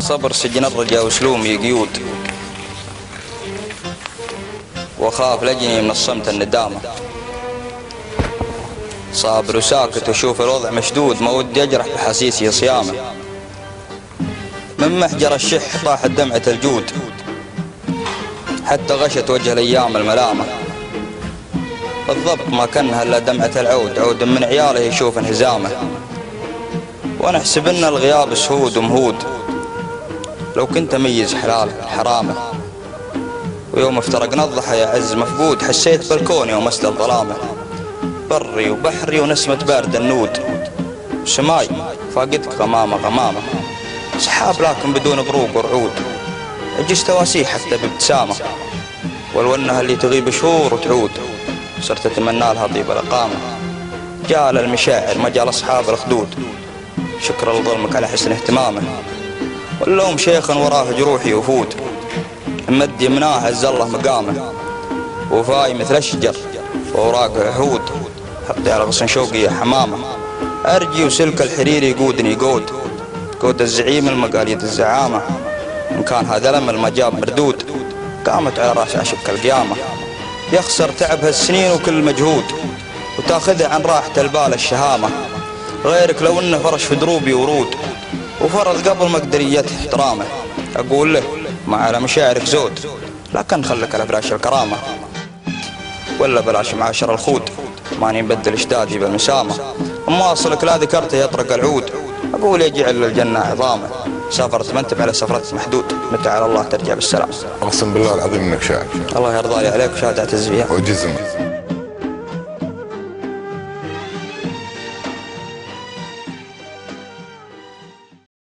صبر سجن الرجا وسلومي قيود، وخاف لجني من الصمت الندامة. صابر وساكت وشوف الوضع مشدود، ما ودي اجرح بحسيسي صيامه. من محجر الشح طاحت دمعة الجود، حتى غشت وجه الايام الملامة. بالضبط ما كانها الا دمعة العود، عود من عياله يشوف انهزامه. وانا احسب ان الغياب سهود ومهود، لو كنت اميز حلاله حرامه. ويوم افترقنا الضحى يا عز مفقود، حسيت بالكون يوم اسدى الظلامه. بري وبحري ونسمة بارد النود، سماي فاقدك غمامة غمامة. سحاب لكن بدون بروق ورعود، اجيس تواسيه حتى بابتسامة. والونها اللي تغيب شهور وتعود، صرت اتمنى لها طيب الاقامة. جال المشاعر مجال اصحاب الخدود، شكر لظلمك على حسن اهتمامه. واللوم شيخ وراه جروحي وفود، مد يمناه عز الله مقامه. وفاي مثل الشجر وأوراقه عهود، حطي على غصن شوقي يا حمامة. أرجي وسلك الحرير يقودني قود الزعيم المقاليد الزعامة. إن كان هذا الأمل ما جاب مردود، قامت على رأس عشق القيامة. يخسر تعبها السنين وكل مجهود، وتاخذها عن راحة البال الشهامة. غيرك لو إنه فرش في دروبي ورود، وفرض قبل مقدريته احترامه. أقول له ما على مشاعرك زود، لكن خلك على فراش الكرامة. ولا بلاش معاشر الخود، ماني مبدل اشدادي بالمسامة. اما اصلك لا ذكرته يطرق العود، اقول يجعل للجنة عظامه. سافرت منتب على سفرتك محدود، متى على الله ترجع بالسلام. اقسم بالله العظيم انك شاعر. الله يرضى لي عليك وشهادة اعتز فيها. وجزم.